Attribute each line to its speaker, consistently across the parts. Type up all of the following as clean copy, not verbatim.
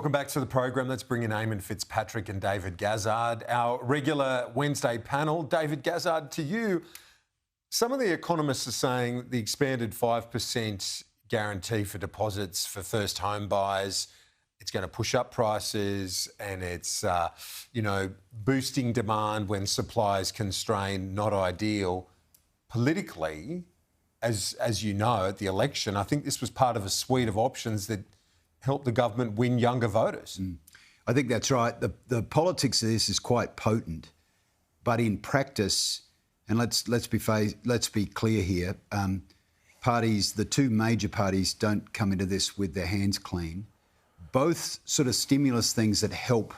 Speaker 1: Welcome back to the program. Let's bring in Eamon Fitzpatrick and David Gazard, our regular Wednesday panel. David Gazard, to you, some of the economists are saying the expanded 5% guarantee for deposits for first home buyers, it's going to push up prices and it's, boosting demand when supply is constrained, not ideal. Politically, as you know, at the election, I think this was part of a suite of options that help the government win younger voters.
Speaker 2: I think that's right. The politics of this is quite potent, but in practice, and let's be clear here, the two major parties don't come into this with their hands clean. Both sort of stimulus things that help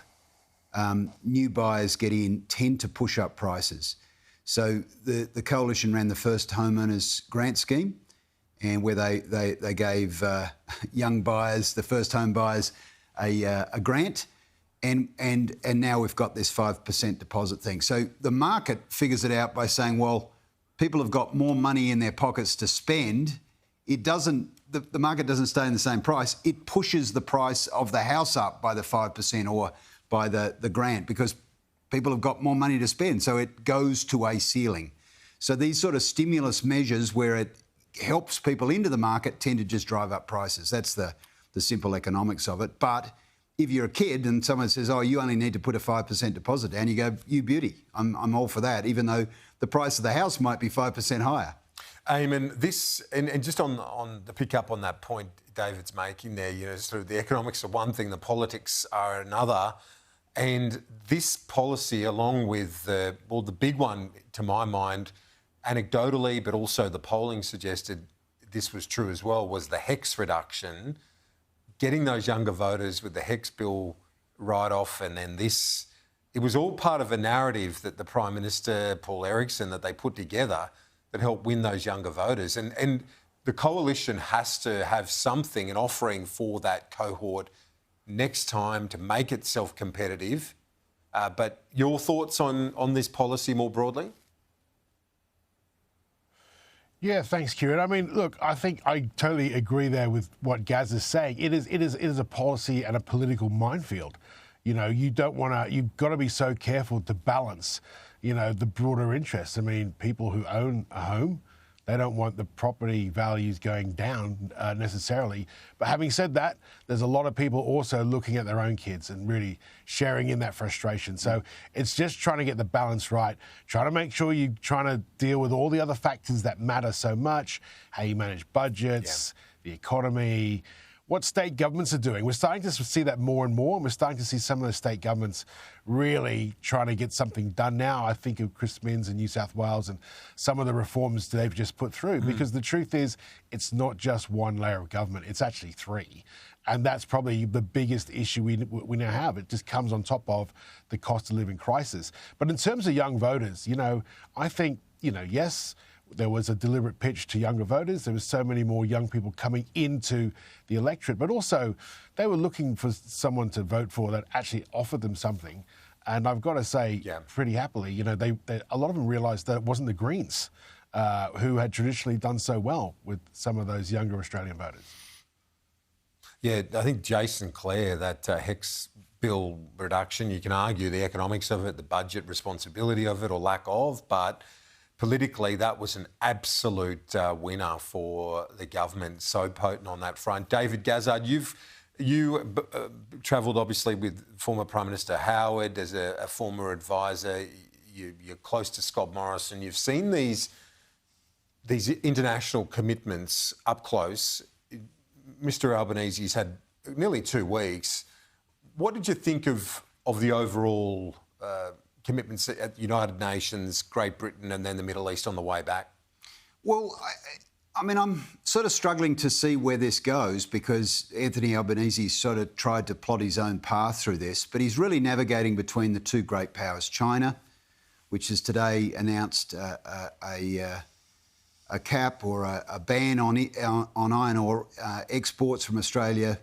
Speaker 2: new buyers get in tend to push up prices. So the coalition ran the first homeowners grant scheme, and where they gave young buyers, the first home buyers, a grant, and now we've got this 5% deposit thing. So the market figures it out by saying, well, people have got more money in their pockets to spend. It doesn't. The market doesn't stay in the same price. It pushes the price of the house up by the 5% or by the grant because people have got more money to spend. So it goes to a ceiling. So these sort of stimulus measures where it helps people into the market tend to just drive up prices. That's the simple economics of it. But if you're a kid and someone says, oh, you only need to put a 5% deposit down, you go, you beauty, I'm all for that, even though the price of the house might be 5% higher.
Speaker 1: Eamon, this, and just on the pick up on that point David's making there, sort of the economics are one thing, the politics are another. And this policy, along with the big one, to my mind, anecdotally, but also the polling suggested this was true as well, was the HEX reduction, getting those younger voters with the HEX bill write-off, and then this. It was all part of a narrative that the Prime Minister, Paul Erickson, that they put together that helped win those younger voters. And the coalition has to have something, an offering for that cohort next time to make itself competitive. But your thoughts on this policy more broadly?
Speaker 3: Yeah, thanks, Kieran. I mean, look, I think I totally agree there with what Gaz is saying. It is a policy and a political minefield. You've got to be so careful to balance, the broader interests. I mean, people who own a home, they don't want the property values going down necessarily. But having said that, there's a lot of people also looking at their own kids and really sharing in that frustration. So it's just trying to get the balance right, trying to make sure you're trying to deal with all the other factors that matter so much, how you manage budgets, the economy, what state governments are doing. We're starting to see that more and more, and we're starting to see some of the state governments really trying to get something done now. I think of Chris Minns in New South Wales and some of the reforms they've just put through, because the truth is it's not just one layer of government, it's actually three. And that's probably the biggest issue we now have. It just comes on top of the cost of living crisis. But in terms of young voters, I think, yes, there was a deliberate pitch to younger voters. There was so many more young people coming into the electorate, but also they were looking for someone to vote for that actually offered them something. And I've got to say, pretty happily, a lot of them realised that it wasn't the Greens who had traditionally done so well with some of those younger Australian voters.
Speaker 1: Yeah, I think Jason Clare, that HEX bill reduction, you can argue the economics of it, the budget responsibility of it or lack of, but politically, that was an absolute winner for the government, so potent on that front. David Gazard, you travelled obviously with former Prime Minister Howard as a former advisor. You're close to Scott Morrison. You've seen these international commitments up close. Mr Albanese's had nearly 2 weeks. What did you think of the overall commitments at the United Nations, Great Britain and then the Middle East on the way back?
Speaker 2: Well, I mean, I'm sort of struggling to see where this goes because Anthony Albanese sort of tried to plot his own path through this, but he's really navigating between the two great powers. China, which has today announced a cap or a ban on iron ore exports from Australia,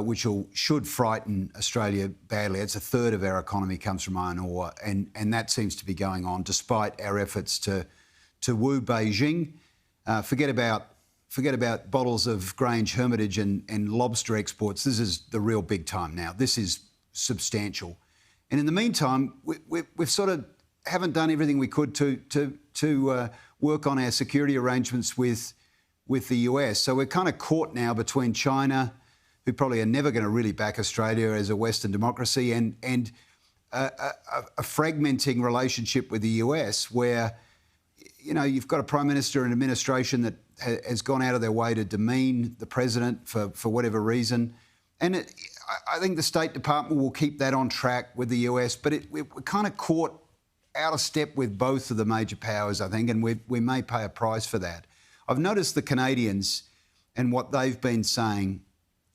Speaker 2: which should frighten Australia badly. It's a third of our economy comes from iron ore, and that seems to be going on despite our efforts to woo Beijing. Forget about forget about bottles of Grange Hermitage and lobster exports. This is the real big time now. This is substantial. And in the meantime, we've sort of haven't done everything we could to work on our security arrangements with the US. So we're kind of caught now between China, who probably are never going to really back Australia as a Western democracy, and a fragmenting relationship with the US where, you know, you've got a Prime Minister and administration that has gone out of their way to demean the President for whatever reason. And I think the State Department will keep that on track with the US, but we're kind of caught out of step with both of the major powers, I think, and we may pay a price for that. I've noticed the Canadians and what they've been saying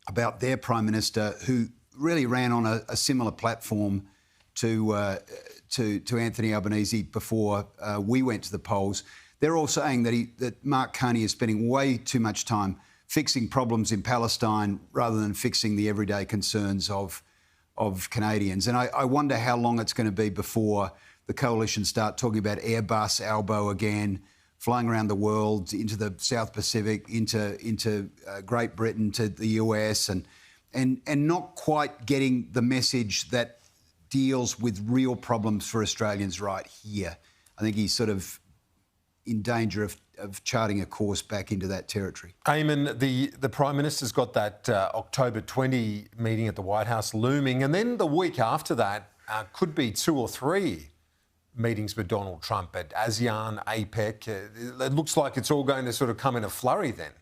Speaker 2: about their Prime Minister, who really ran on a similar platform to Anthony Albanese before we went to the polls. They're all saying that Mark Carney is spending way too much time fixing problems in Palestine rather than fixing the everyday concerns of Canadians. And I wonder how long it's going to be before the coalition start talking about Airbus, Albo again, flying around the world into the South Pacific, into Great Britain, to the US, and not quite getting the message that deals with real problems for Australians right here. I think he's sort of in danger of charting a course back into that territory.
Speaker 1: Eamon, the Prime Minister's got that October 20 meeting at the White House looming, and then the week after that could be 2 or 3 meetings with Donald Trump at ASEAN, APEC. It looks like it's all going to sort of come in a flurry then.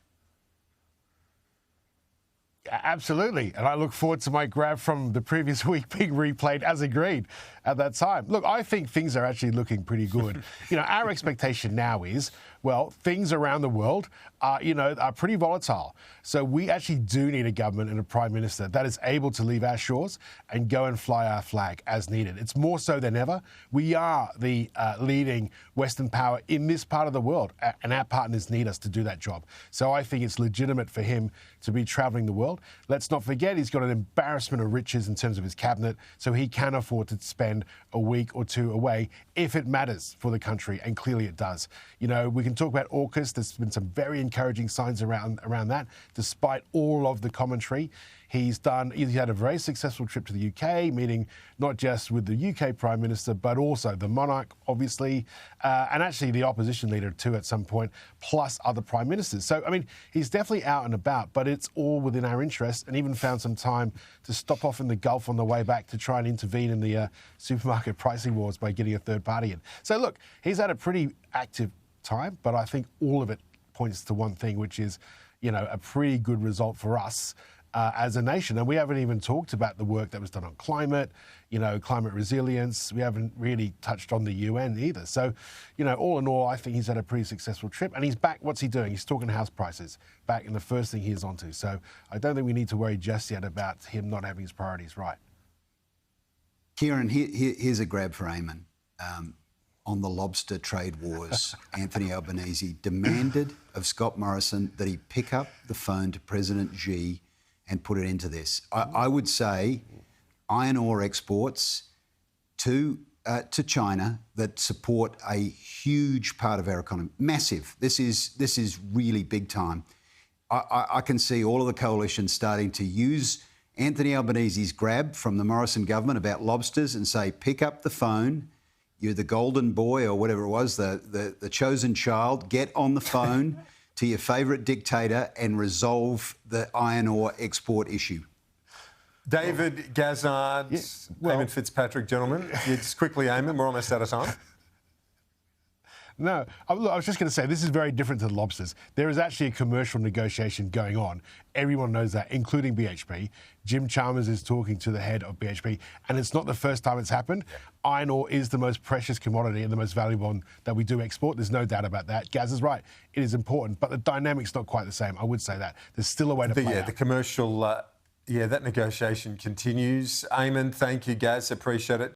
Speaker 3: Absolutely. And I look forward to my grab from the previous week being replayed as agreed at that time. Look, I think things are actually looking pretty good. You know, our expectation now is, well, things around the world are pretty volatile. So we actually do need a government and a Prime Minister that is able to leave our shores and go and fly our flag as needed. It's more so than ever. We are the leading Western power in this part of the world, and our partners need us to do that job. So I think it's legitimate for him to be travelling the world. Let's not forget he's got an embarrassment of riches in terms of his cabinet, so he can afford to spend a week or 2 away if it matters for the country, and clearly it does. You know, we can talk about AUKUS. There's been some very encouraging signs around that, despite all of the commentary. He's had a very successful trip to the UK, meeting not just with the UK Prime Minister, but also the monarch, obviously, and actually the opposition leader too at some point, plus other prime ministers. So, I mean, he's definitely out and about, but it's all within our interest, and even found some time to stop off in the Gulf on the way back to try and intervene in the supermarket pricing wars by getting a third party in. So, look, he's had a pretty active time, but I think all of it points to one thing, which is, you know, a pretty good result for us as a nation. And we haven't even talked about the work that was done on climate, you know, climate resilience. We haven't really touched on the UN either. So, you know, all in all, I think he's had a pretty successful trip. And he's back. What's he doing? He's talking house prices, back in the first thing he's onto. So I don't think we need to worry just yet about him not having his priorities right.
Speaker 2: Kieran, here's a grab for Eamon. On the lobster trade wars, Anthony Albanese demanded of Scott Morrison that he pick up the phone to President Xi and put an end to this. I would say iron ore exports to China that support a huge part of our economy, massive. This is really big time. I can see all of the coalition starting to use Anthony Albanese's grab from the Morrison government about lobsters and say, pick up the phone. You're the golden boy or whatever it was, the chosen child. Get on the phone to your favourite dictator and resolve the iron ore export issue.
Speaker 1: David, Gazard, Eamon Fitzpatrick, gentlemen. Just quickly, Eamon, we're almost out of time.
Speaker 3: No, look, I was just going to say, this is very different to the lobsters. There is actually a commercial negotiation going on. Everyone knows that, including BHP. Jim Chalmers is talking to the head of BHP, and it's not the first time it's happened. Yeah. Iron ore is the most precious commodity and the most valuable one that we do export. There's no doubt about that. Gaz is right. It is important, but the dynamic's not quite the same. I would say that. There's still a way to play out.
Speaker 1: The commercial, that negotiation continues. Eamon, thank you, Gaz. Appreciate it.